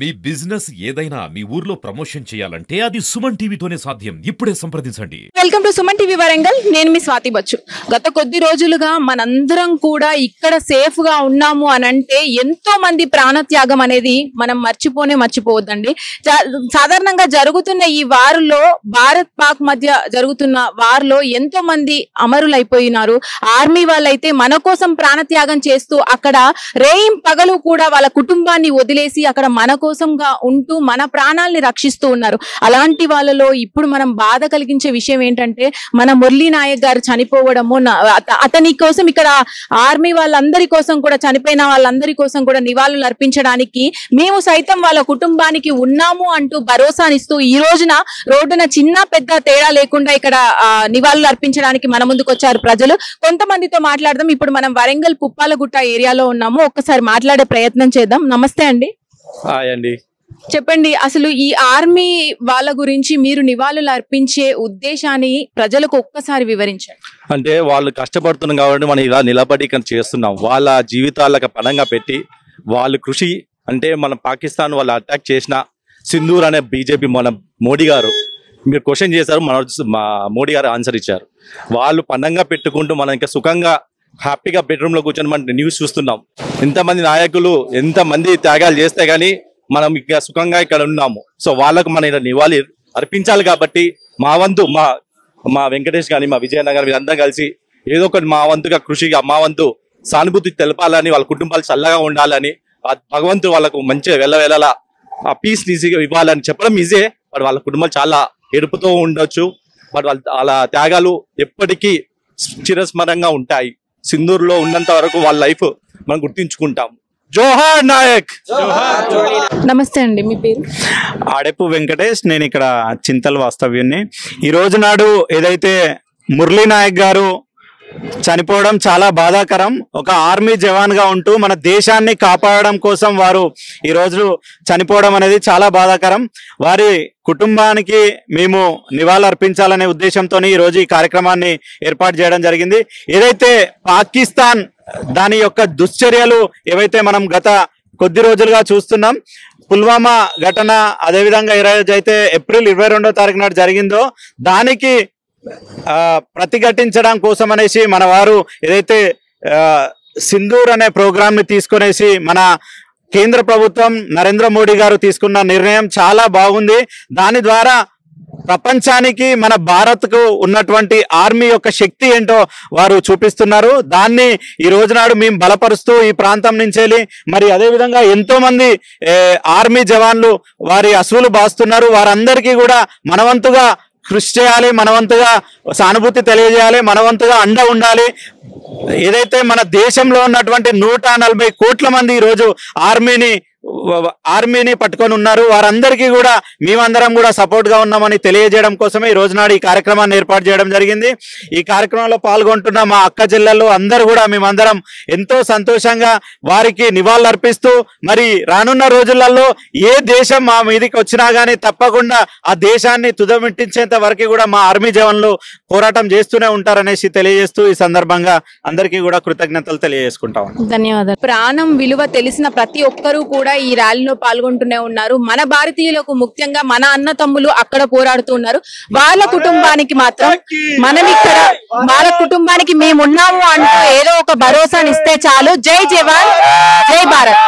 మీ business ఏదైనా మీ ఊర్లో promotion చేయాలంటే అది సుమన్ టీవీతోనే సాధ్యం. ఇప్పుడే సంప్రదించండి. Welcome to Suman TV Warangal. నేను మీ స్వాతి బచ్చు. గత కొద్ది రోజులుగా మనందరం కూడా ఇక్కడ సేఫ్ గా ఉన్నాము అనంటే ఎంతో మంది ప్రాణత్యాగం అనేది మనం మర్చిపోవద్దండి. సాధారణంగా జరుగుతున్న ఈ వారులో భారత్ పాక్ మధ్య జరుగుతున్న వారులో ఎంతో మంది అమరులైపోయినారు. ఆర్మీ వాళ్ళైతే మన కోసం ప్రాణత్యాగం చేస్తూ అక్కడ రేయిం పగలు కూడా వాళ్ళ కుటుంబాన్ని వదిలేసి అక్కడ మన కోసంగా ఉంటూ మన ప్రాణాలని రక్షిస్తూ ఉన్నారు. అలాంటి వాళ్ళలో ఇప్పుడు మనం బాధ కలిగించే విషయం ఏంటంటే మన మురళీ నాయక్ గారు చనిపోవడము. అతని కోసం ఇక్కడ ఆర్మీ వాళ్ళందరి కోసం కూడా చనిపోయిన వాళ్ళందరి కోసం కూడా నివాళులు అర్పించడానికి మేము సైతం వాళ్ళ కుటుంబానికి ఉన్నాము అంటూ భరోసానిస్తూ ఈ రోజున రోడ్డున చిన్న పెద్ద తేడా లేకుండా ఇక్కడ నివాళులు అర్పించడానికి మన ముందుకు వచ్చారు ప్రజలు. కొంతమందితో మాట్లాడదాం. ఇప్పుడు మనం వరంగల్ పుప్పాలగుట్ట ఏరియాలో ఉన్నాము. ఒక్కసారి మాట్లాడే ప్రయత్నం చేద్దాం. నమస్తే అండి. హాయ్ అండి. చెప్పండి, అసలు ఈ ఆర్మీ వాళ్ళ గురించి మీరు నివాళులు అర్పించే ఉద్దేశాన్ని ప్రజలకు ఒక్కసారి వివరించండి. అంటే వాళ్ళు కష్టపడుతున్నాం కాబట్టి మనం ఇలా నిలబడి ఇక్కడ చేస్తున్నాం. వాళ్ళ జీవితాలకు పణంగా పెట్టి వాళ్ళు కృషి అంటే మన పాకిస్తాన్ వాళ్ళు అటాక్ చేసిన సింధూర్ అనే బీజేపీ మన మోడీ గారు మీరు క్వశ్చన్ చేశారు, మా మోడీ గారు ఆన్సర్ ఇచ్చారు. వాళ్ళు పణంగా పెట్టుకుంటూ మనం ఇంకా సుఖంగా హ్యాపీగా బెడ్రూమ్ లో కూర్చొని మనం న్యూస్ చూస్తున్నాం. ఎంతమంది నాయకులు ఎంతమంది త్యాగాలు చేస్తే గానీ మనం ఇక సుఖంగా ఇక్కడ ఉన్నాము. సో వాళ్ళకు మన ఇలా నివాళి అర్పించాలి కాబట్టి మా వంతు మా వెంకటేష్ గాని మా విజయన్న గాని వీరందరం కలిసి ఏదో ఒకటి మా వంతుగా కృషిగా మా వంతు సానుభూతి తెలపాలని, వాళ్ళ కుటుంబాలు చల్లగా ఉండాలని, భగవంతుడు వాళ్ళకు మంచిగా వెళ్ళలా ఆ పీస్ ఈజీగా ఇవ్వాలని చెప్పడం ఈజీ. బట్ వాళ్ళ కుటుంబాలు చాలా ఎడుపుతూ ఉండొచ్చు. బట్ వాళ్ళ త్యాగాలు ఎప్పటికీ చిరస్మరంగా ఉంటాయి. సింధూర్లో ఉన్నంత వరకు వాళ్ళ లైఫ్ మనం గుర్తించుకుంటాం. జోహార్ నాయక్. నమస్తే అండి, మీ పేరు? ఆడెప్పు వెంకటేష్. నేను ఇక్కడ చింతల్ వాస్తవ్యుని. ఈ రోజు నాడు ఏదైతే మురళీ నాయక్ గారు చనిపోవడం చాలా బాధాకరం. ఒక ఆర్మీ జవాన్ గా ఉంటూ మన దేశాన్ని కాపాడడం కోసం వారు ఈ రోజు చనిపోవడం అనేది చాలా బాధాకరం. వారి కుటుంబానికి మేము నివాళులు అర్పించాలనే ఉద్దేశంతో ఈ రోజు ఈ కార్యక్రమాన్ని ఏర్పాటు చేయడం జరిగింది. ఏదైతే పాకిస్తాన్ దాని యొక్క దుశ్చర్యలు ఏవైతే మనం గత కొద్ది రోజులుగా చూస్తున్నాం, పుల్వామా ఘటన, అదేవిధంగా అయితే ఏప్రిల్ 22వ తారీఖు నాడు జరిగిందో దానికి ప్రతిఘటించడం కోసం అనేసి మన వారు ఏదైతే సింధూర్ అనే ప్రోగ్రామ్ ని తీసుకునేసి మన కేంద్ర ప్రభుత్వం నరేంద్ర మోడీ గారు తీసుకున్న నిర్ణయం చాలా బాగుంది. దాని ద్వారా ప్రపంచానికి మన భారత్ కు ఉన్నటువంటి ఆర్మీ యొక్క శక్తి ఏంటో వారు చూపిస్తున్నారు. దాన్ని ఈ రోజు నాడు మేము బలపరుస్తూ ఈ ప్రాంతం నుంచి మరి అదేవిధంగా ఎంతో మంది ఆర్మీ జవాన్లు వారి అసువులు బాస్తున్నారు. వారందరికీ కూడా మనవంతుగా కృషి చేయాలి, మనవంతుగా సానుభూతి తెలియజేయాలి, మనవంతుగా అండ ఉండాలి. ఏదైతే మన దేశంలో ఉన్నటువంటి 140 కోట్ల మంది ఈరోజు ఆర్మీని పట్టుకొని ఉన్నారు. వారందరికీ కూడా మేమందరం కూడా సపోర్ట్ గా ఉన్నామని తెలియజేయడం కోసమే ఈ రోజు నాడు ఈ కార్యక్రమాన్ని ఏర్పాటు చేయడం జరిగింది. ఈ కార్యక్రమంలో పాల్గొంటున్న మా అక్క చెల్లెళ్ళు అందరూ కూడా మేమందరం ఎంతో సంతోషంగా వారికి నివాళులు అర్పిస్తూ మరి రానున్న రోజులలో ఏ దేశం మా మీదికి వచ్చినా గానీ తప్పకుండా ఆ దేశాన్ని తుదమిట్టించేంత వరకు కూడా మా ఆర్మీ జవాన్లు పోరాటం చేస్తూనే ఉంటారనేసి తెలియజేస్తూ ఈ సందర్భంగా అందరికీ కూడా కృతజ్ఞతలు తెలియజేసుకుంటాం. ధన్యవాదాలు. ప్రాణం విలువ తెలిసిన ప్రతి ఒక్కరూ కూడా ఈ ర్యాలీలో పాల్గొంటూనే ఉన్నారు. మన భారతీయులకు ముఖ్యంగా మన అన్న తమ్ములు అక్కడ పోరాడుతూ ఉన్నారు. వాళ్ళ కుటుంబానికి మాత్రం మనం ఇక్కడ వాళ్ళ కుటుంబానికి మేము ఉన్నాము అంటూ ఏదో ఒక భరోసాని ఇస్తే చాలు. జై జవాన్, జై భారత్.